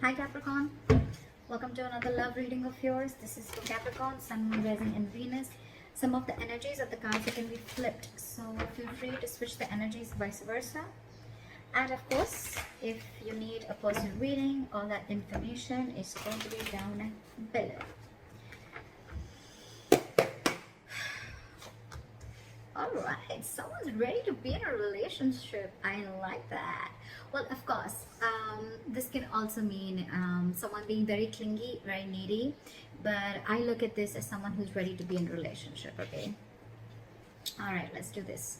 Hi Capricorn, welcome to another love reading of yours. This is for Capricorn, Sun, Moon, Rising and Venus. Some of the energies of the cards can be flipped, so feel free to switch the energies vice versa. And of course, if you need a personal reading, all that information is going to be down below. Alright, someone's ready to be in a relationship. I like that. Well, of course, this can also mean someone being very clingy, very needy. But I look at this as someone who's ready to be in a relationship, okay? Alright, let's do this.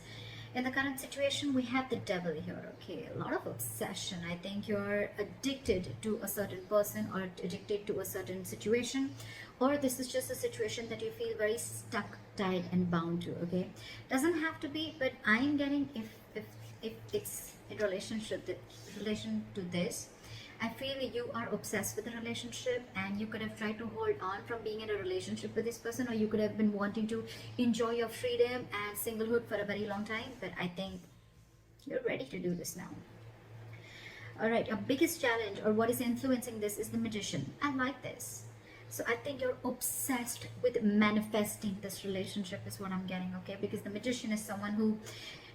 In the current situation, we have the devil here, okay? A lot of obsession. I think you're addicted to a certain person or addicted to a certain situation. Or this is just a situation that you feel very stuck, tied and bound to, okay? Doesn't have to be, but I'm getting if it's in relation to this, I feel you are obsessed with the relationship and you could have tried to hold on from being in a relationship with this person, or you could have been wanting to enjoy your freedom and singlehood for a very long time, but I think you're ready to do this now. Alright, your biggest challenge or what is influencing this is the Magician. I like this. So I think you're obsessed with manifesting this relationship is what I'm getting, okay? Because the Magician is someone who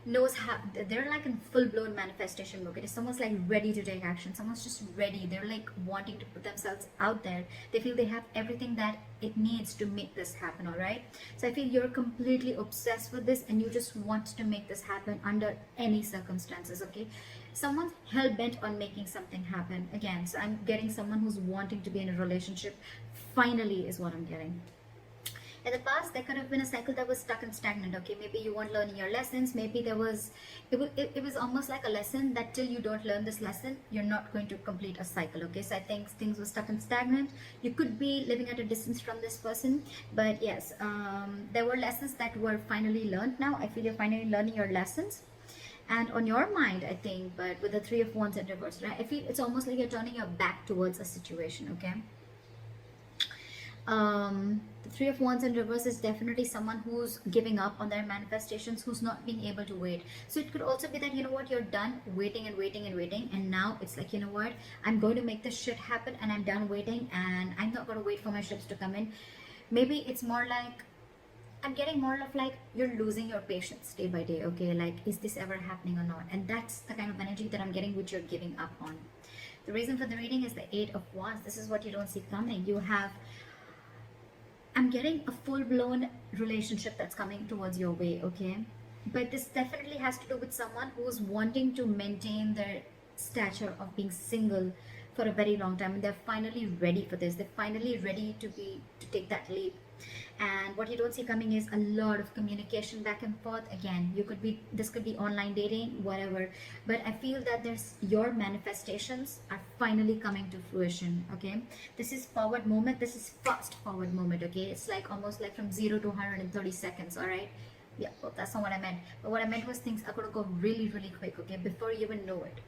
knows how, they're like in full-blown manifestation mode. It is someone's like ready to take action. Someone's just ready. They're like wanting to put themselves out there. They feel they have everything that it needs to make this happen, all right? So I feel you're completely obsessed with this and you just want to make this happen under any circumstances, okay? Someone's hell-bent on making something happen again. So I'm getting someone who's wanting to be in a relationship finally is what I'm getting. In the past, there could have been a cycle that was stuck and stagnant, okay? Maybe you weren't learning your lessons. Maybe there was, it was almost like a lesson that till you don't learn this lesson, you're not going to complete a cycle, okay? So I think things were stuck and stagnant. You could be living at a distance from this person, but yes, there were lessons that were finally learned now. I feel you're finally learning your lessons. And on your mind, I think, but with the Three of Wands in reverse, right? I feel it's almost like you're turning your back towards a situation, okay? The Three of Wands in reverse is definitely someone who's giving up on their manifestations, who's not being able to wait. So it could also be that, you know what, you're done waiting and waiting and waiting, and now it's like, you know what, I'm going to make this shit happen and I'm done waiting and I'm not going to wait for my ships to come in. Maybe it's more like, I'm getting more of like you're losing your patience day by day, okay? Like, is this ever happening or not? And that's the kind of energy that I'm getting, which you're giving up on. The reason for the reading is the Eight of Wands. This is what you don't see coming. You have, I'm getting a full-blown relationship that's coming towards your way, okay? But this definitely has to do with someone who's wanting to maintain their stature of being single for a very long time, and they're finally ready for this. They're finally ready to take that leap. And what you don't see coming is a lot of communication back and forth. Again, this could be online dating, whatever, but I feel that your manifestations are finally coming to fruition, okay? This is forward moment. This is fast forward moment, okay? It's like almost like from 0 to 130 seconds, all right? Yeah, well, that's not what I meant, but what I meant was things are going to go really, really quick, okay, before you even know it.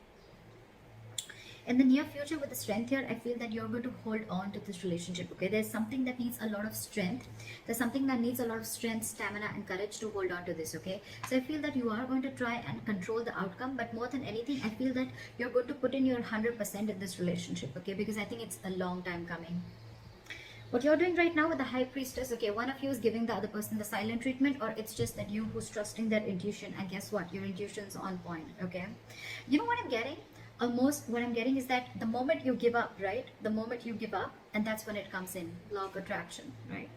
In the near future, with the strength here, I feel that you're going to hold on to this relationship, okay? There's something that needs a lot of strength. There's something that needs a lot of strength, stamina and courage to hold on to this, okay? So I feel that you are going to try and control the outcome, but more than anything, I feel that you're going to put in your 100% in this relationship, okay? Because I think it's a long time coming. What you're doing right now with the High Priestess, okay, one of you is giving the other person the silent treatment, or it's just that you who's trusting their intuition, and guess what? Your intuition's on point, okay? You know what I'm getting? Almost what I'm getting is that the moment you give up, right? The moment you give up, and that's when it comes in, law of attraction, right?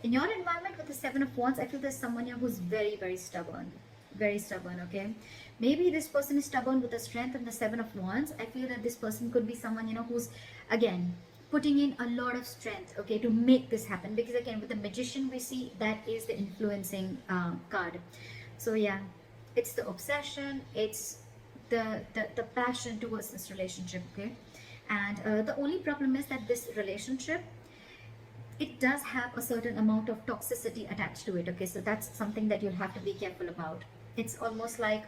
In your environment with the Seven of Wands, I feel there's someone here who's very, very stubborn, okay? Maybe this person is stubborn with the strength and the Seven of Wands. I feel that this person could be someone, you know, who's, again, putting in a lot of strength, okay, to make this happen. Because again, with the Magician, we see that is the influencing card. So yeah, it's the obsession, it's the passion towards this relationship, okay? And the only problem is that this relationship, it does have a certain amount of toxicity attached to it, okay? So that's something that you'll have to be careful about. It's almost like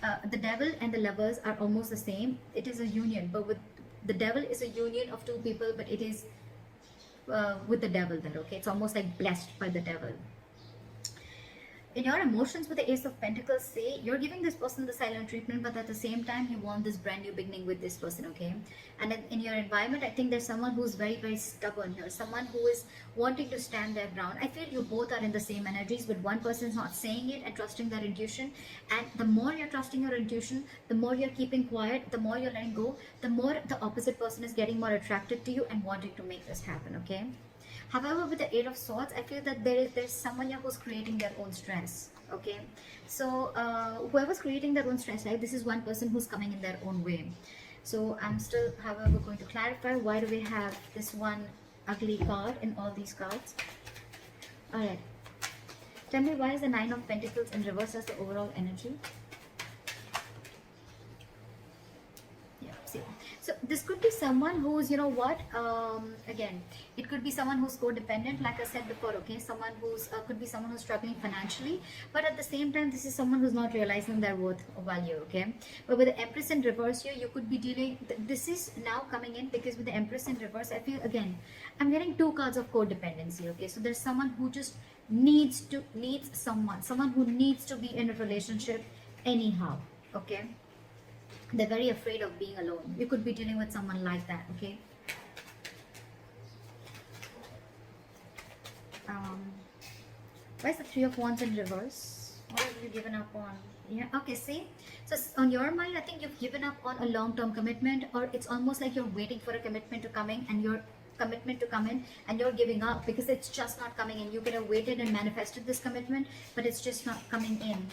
the devil and the lovers are almost the same. It is a union, but with the devil is a union of two people, but it is with the devil there, okay? It's almost like blessed by the devil. In your emotions with the Ace of Pentacles, say you're giving this person the silent treatment, but at the same time you want this brand new beginning with this person, okay? And in your environment, I think there's someone who's very, very stubborn here, someone who is wanting to stand their ground. I feel you both are in the same energies, but one person's not saying it and trusting their intuition. And the more you're trusting your intuition, the more you're keeping quiet, the more you're letting go, the more the opposite person is getting more attracted to you and wanting to make this happen, okay? However, with the Eight of Swords, I feel that there's someone here who's creating their own stress, okay? So whoever's creating their own stress, right, this is one person who's coming in their own way. So I'm still, however, going to clarify, why do we have this one ugly card in all these cards? All right. Tell me, why is the Nine of Pentacles in reverse as the overall energy? So this could be someone who's, you know what, again, it could be someone who's codependent, like I said before, okay? Someone who's, could be someone who's struggling financially, but at the same time, this is someone who's not realizing their worth or value, okay? But with the Empress in reverse here, you could be dealing, this is now coming in because with the Empress in reverse, I feel, again, I'm getting two cards of codependency, okay? So there's someone who just needs someone who needs to be in a relationship anyhow, okay? They're very afraid of being alone. You could be dealing with someone like that, okay? Why is the Three of Wands in reverse? What have you given up on? Yeah, okay, see? So on your mind, I think you've given up on a long-term commitment, or it's almost like you're waiting for a commitment to come in and you're giving up because it's just not coming in. You could have waited and manifested this commitment, but it's just not coming in.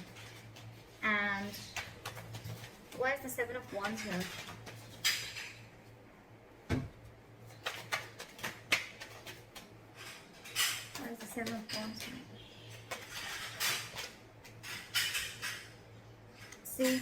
And why is the Seven of Wands here? Why is the Seven of Wands here? See,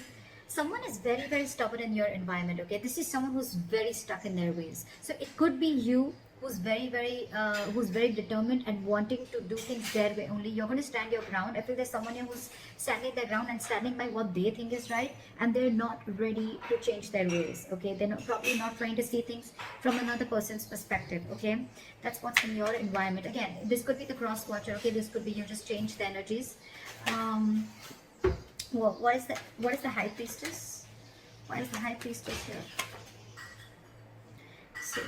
someone is very, very stubborn in your environment, okay? This is someone who's very stuck in their ways. So it could be you who's very, very determined and wanting to do things their way only. You're going to stand your ground. I feel there's someone here who's standing their ground and standing by what they think is right, and they're not ready to change their ways, okay? They're probably not trying to see things from another person's perspective, okay? That's what's in your environment. Again, this could be the cross watcher, okay? This could be you just change the energies. Well, what is the High Priestess? Why is the High Priestess here? So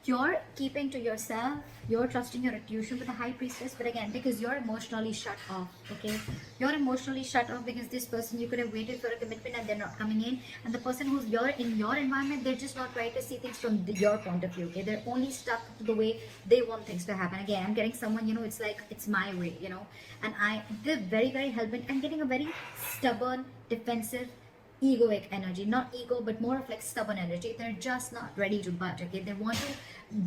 you're keeping to yourself, you're trusting your intuition with the High Priestess, but again, because you're emotionally shut off, okay? You're emotionally shut off because this person, you could have waited for a commitment and they're not coming in, and the person who's in your environment, they're just not trying to see things from your point of view, okay? They're only stuck to the way they want things to happen. Again, I'm getting someone, you know, it's like, it's my way, you know, and they're very, very hell-bent. I'm getting a very stubborn, defensive, egoic energy, not ego, but more of like stubborn energy. They're just not ready to budge, okay? They want to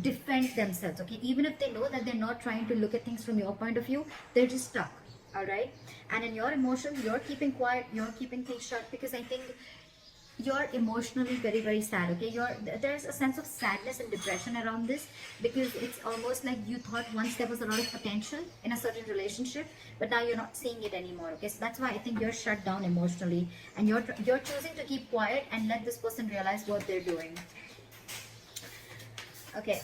defend themselves, okay? Even if they know that they're not trying to look at things from your point of view, they're just stuck, all right? And in your emotions, you're keeping quiet, you're keeping things shut because I think you're emotionally very, very sad, okay? There's a sense of sadness and depression around this because it's almost like you thought once there was a lot of potential in a certain relationship, but now you're not seeing it anymore, okay? So that's why I think you're shut down emotionally, and you're choosing to keep quiet and let this person realize what they're doing. Okay,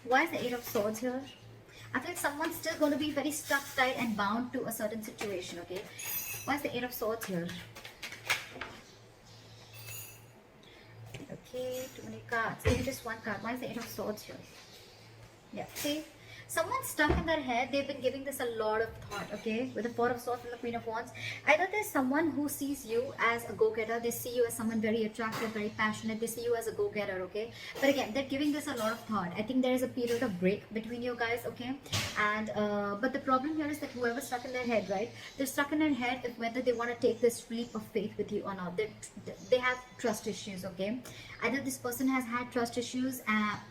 why is the Eight of Swords here? I feel someone's still going to be very stuck, tight, and bound to a certain situation, okay? Why is the Eight of Swords here? Okay, too many cards. Maybe just one card. Why is the Eight of Swords here? Yeah, see? Someone's stuck in their head. They've been giving this a lot of thought, okay? With the Four of Swords and the Queen of Wands. Either there's someone who sees you as a go-getter. They see you as someone very attractive, very passionate. They see you as a go-getter, okay? But again, they're giving this a lot of thought. I think there is a period of break between you guys, okay? And, but the problem here is that whoever's stuck in their head, right? They're stuck in their head if whether they want to take this leap of faith with you or not. They have trust issues, okay? Either this person has had trust issues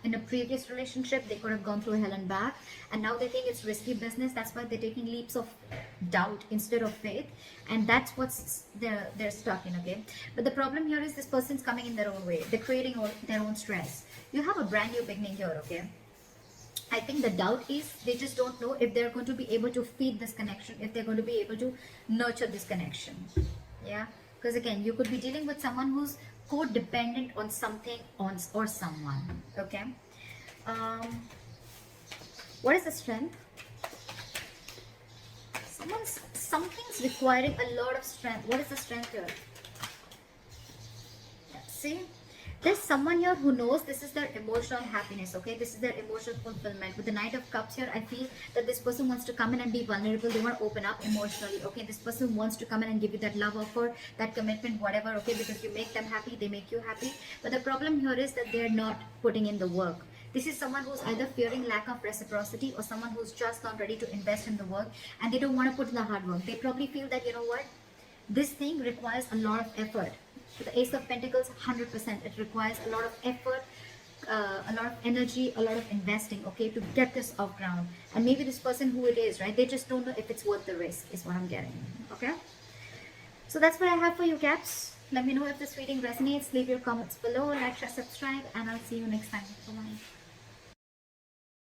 in a previous relationship. They could have gone through hell and back, and now they think it's risky business. That's why they're taking leaps of doubt instead of faith, and that's what's they're stuck in, okay? But the problem here is this person's coming in their own way. They're creating their own stress. You have a brand new beginning here, okay? I think the doubt is they just don't know if they're going to be able to feed this connection, if they're going to be able to nurture this connection. Yeah, because again, you could be dealing with someone who's codependent on something or someone, okay? What is the strength? Someone's something's requiring a lot of strength. What is the strength here? Yeah, see, there's someone here who knows this is their emotional happiness, okay? This is their emotional fulfillment. With the Knight of Cups here, I feel that this person wants to come in and be vulnerable. They want to open up emotionally, okay? This person wants to come in and give you that love offer, that commitment, whatever, okay? Because you make them happy, they make you happy. But the problem here is that they're not putting in the work. This is someone who's either fearing lack of reciprocity or someone who's just not ready to invest in the work and they don't want to put in the hard work. They probably feel that, you know what, this thing requires a lot of effort. So the Ace of Pentacles, 100%. It requires a lot of effort, a lot of energy, a lot of investing, okay, to get this off ground. And maybe this person who it is, right, they just don't know if it's worth the risk, is what I'm getting, okay? So that's what I have for you, Caps. Let me know if this reading resonates. Leave your comments below, like, share, subscribe, and I'll see you next time. Bye-bye.